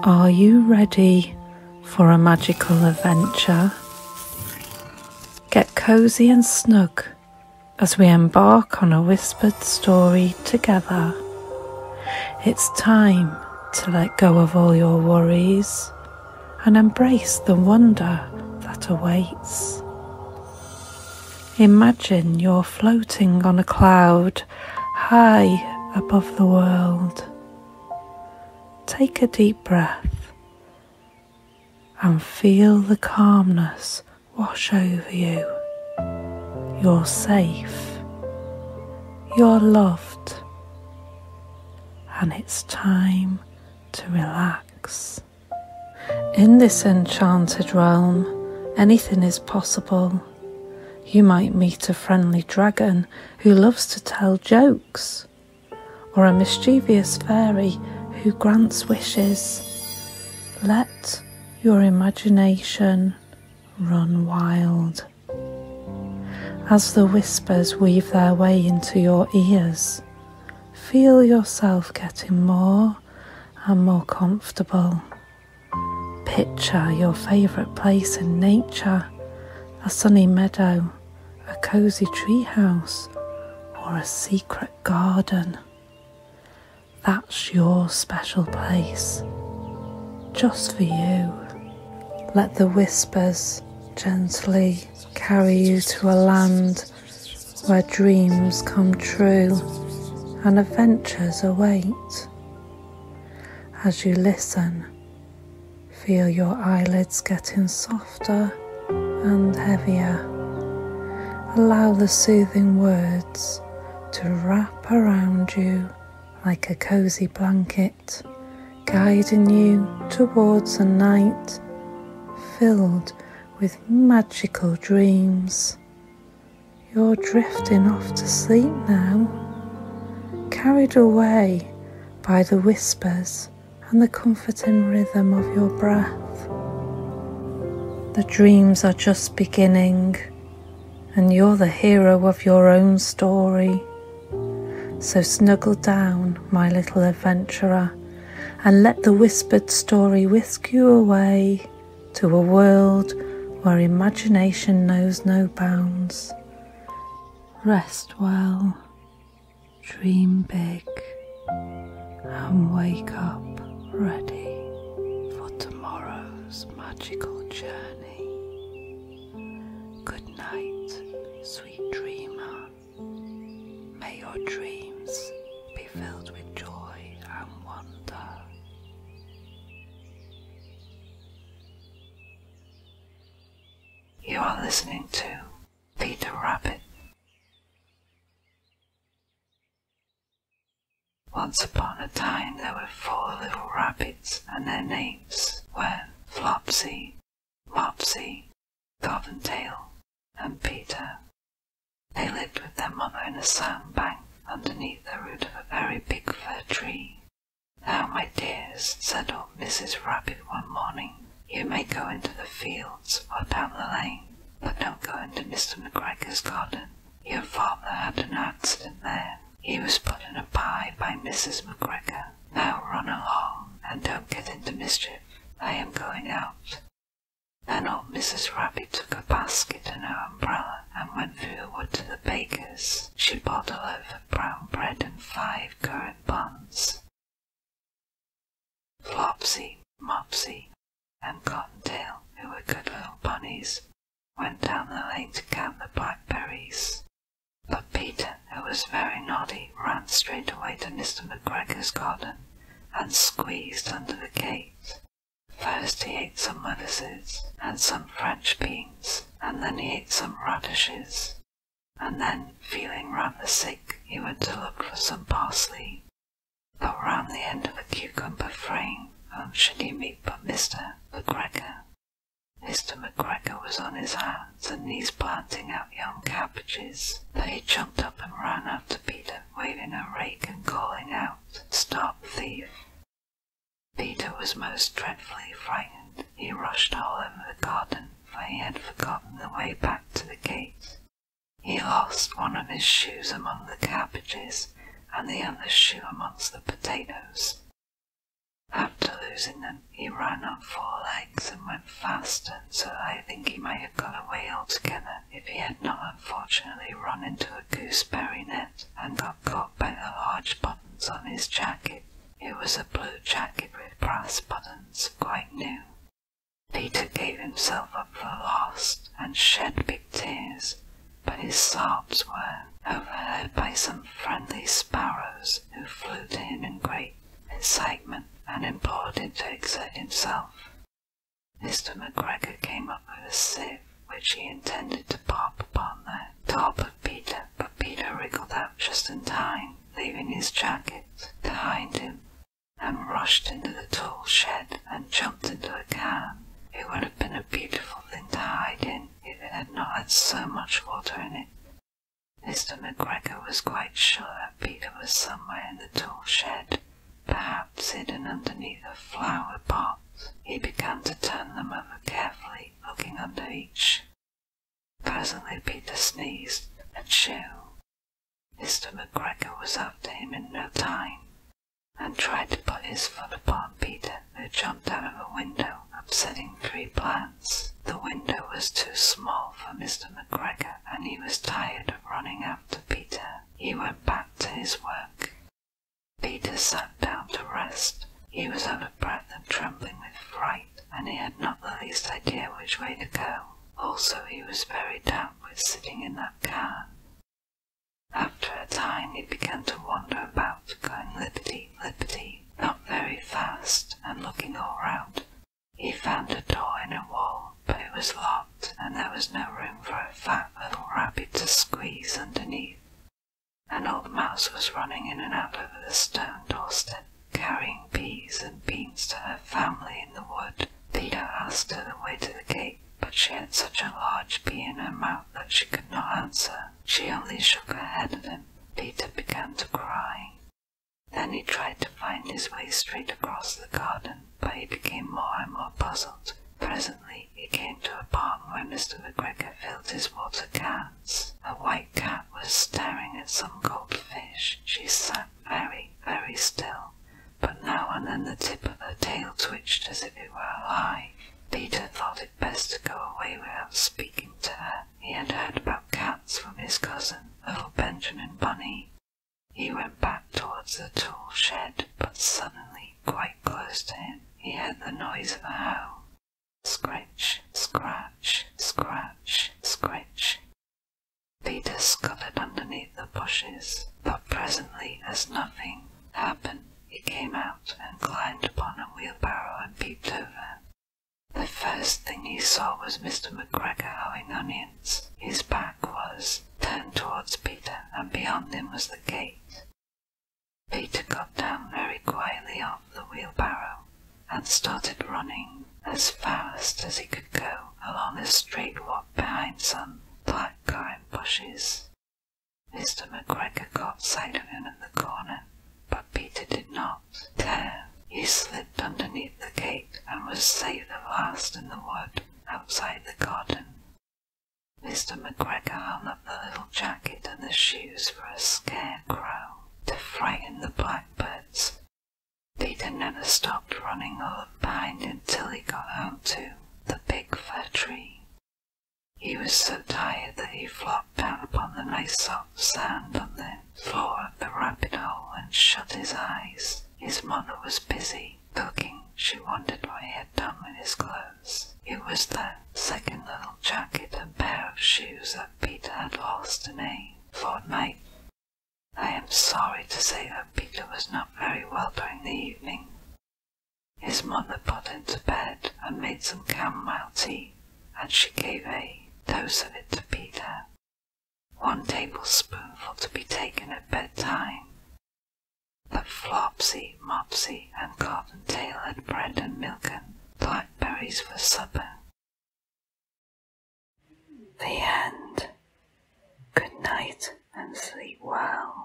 Are you ready for a magical adventure? Get cozy and snug as we embark on a whispered story together. It's time to let go of all your worries and embrace the wonder that awaits. Imagine you're floating on a cloud high above the world. Take a deep breath and feel the calmness wash over you. You're safe, you're loved, and it's time to relax. In this enchanted realm, anything is possible. You might meet a friendly dragon who loves to tell jokes, or a mischievous fairy who grants wishes. Let your imagination run wild. As the whispers weave their way into your ears, feel yourself getting more and more comfortable. Picture your favourite place in nature, a sunny meadow, a cosy treehouse, or a secret garden. That's your special place, just for you. Let the whispers gently carry you to a land where dreams come true and adventures await. As you listen, feel your eyelids getting softer and heavier. Allow the soothing words to wrap around you like a cozy blanket, guiding you towards a night filled with magical dreams. You're drifting off to sleep now, carried away by the whispers and the comforting rhythm of your breath. The dreams are just beginning, and you're the hero of your own story. So snuggle down, my little adventurer, and let the whispered story whisk you away to a world where imagination knows no bounds. Rest well, dream big, and wake up ready for tomorrow's magical journey. Good night, sweet dreamer. May your dreams be filled with joy and wonder. You are listening to Peter Rabbit. Once upon a time there were 4 little rabbits, and their names were Flopsy, Mopsy, Cottontail, and Peter. They lived with their mother in a sandbank underneath the root of a very big fir tree. "Now, my dears," said old Mrs. Rabbit one morning, "you may go into the fields or down the lane, but don't go into Mr. McGregor's garden. Your father had an accident there. He was put in a pie by Mrs. McGregor. Now run along, and don't get into mischief. I am going out." Then old Mrs. Rabbit took a basket and her umbrella and went through the wood to the baker's. She bought a loaf of brown bread and 5 currant buns. Flopsy, Mopsy, and Cottontail, who were good little bunnies, went down the lane to count the blackberries. But Peter, who was very naughty, ran straight away to Mr. McGregor's garden and squeezed under the gate. First he ate some lettuces and some French beans, and then he ate some radishes, and then, feeling rather sick, he went to look for some parsley. But round the end of a cucumber frame, whom should he meet but Mr. McGregor? Mr. McGregor was on his hands and knees planting out young cabbages, but he jumped up and ran after Peter, waving a rake and calling out, "Stop, thief!" Peter was most dreadfully frightened. He rushed all over the garden, for he had forgotten the way back to the gate. He lost one of his shoes among the cabbages, and the other shoe amongst the potatoes. After losing them, he ran on 4 legs and went faster, so I think he might have got away altogether if he had not unfortunately run into a gooseberry net and got caught by the large buttons on his jacket. It was a blue jacket with brass buttons, quite new. Peter gave himself up for lost and shed big tears, but his sobs were overheard by some friendly sparrows who flew to him in great excitement and implored him to exert himself. Mr. McGregor came up with a sieve which he intended to pop upon the top of Peter, but Peter wriggled out just in time, leaving his jacket behind him, and rushed into the tool shed and jumped into a can. It would have been a beautiful thing to hide in if it had not had so much water in it. Mr. McGregor was quite sure that Peter was somewhere in the tool shed, perhaps hidden underneath a flower pot. He began to turn them over carefully, looking under each. Presently Peter sneezed, achoo. Mr. McGregor was after him in no time, and tried to put his foot upon Peter, who jumped out of a window, upsetting 3 plants. The window was too small for Mr. McGregor, and he was tired of running after Peter. He went back to his work. Peter sat down to rest. He was out of breath and trembling with fright, and he had not the least idea which way to go. Also, he was very damp with sitting in that can. After a time he began to wander about, going lippity, not very fast, and looking all round. He found a door in a wall, but it was locked, and there was no room for a fat little rabbit to squeeze underneath. An old mouse was running in and out over the stone doorstep, carrying peas and beans to her family in the wood. Peter asked her the way to the gate, but she had such a large pea in her mouth that she could not answer. She only shook her head at him. Peter began to cry. Then he tried to find his way straight across the garden, but he became more and more puzzled. Presently he came to a pond where Mr. McGregor filled his water cans. A white cat was staring at some goldfish. She sat very, very still, but now and then the tip of her tail twitched as if it were alive. Peter thought it best to go away without speaking to her. He had heard about cats from his cousin, little Benjamin Bunny. He went back towards the tool shed, but suddenly, quite close to him, he heard the noise of a hoe. Scratch, scratch, scratch, scratch. Peter scuttled underneath the bushes, but presently, as nothing happened, he came out and climbed upon a wheelbarrow and peeped over. The first thing he saw was Mr. McGregor hoeing onions. His back was turned towards Peter, and beyond him was the gate. Peter got down very quietly off the wheelbarrow and started running as fast as he could go along a straight walk behind some blackcurrant bushes. Mr. McGregor caught sight of him at the corner, but Peter did not. There, he slipped underneath the gate and was safe at last in the wood outside the garden. Mr. McGregor hung up the little jacket and the shoes for a scarecrow to frighten the blackbirds. Peter never stopped running or looked behind him till he got home to the big fir tree. He was so tired that he flopped down upon the nice soft sand on the floor of the rabbit hole and shut his eyes. His mother was busy cooking. She wondered what he had done with his clothes. It was the second little jacket and pair of shoes that Peter had lost in a fortnight. I am sorry to say that Peter was not very well during the evening. His mother put him to bed and made some chamomile tea, and she gave a dose of it to Peter. 1 tablespoonful to be taken at bedtime. But Flopsy, Mopsy, and Cottontail had bread and milk and blackberries for supper. The end. Good night and sleep well.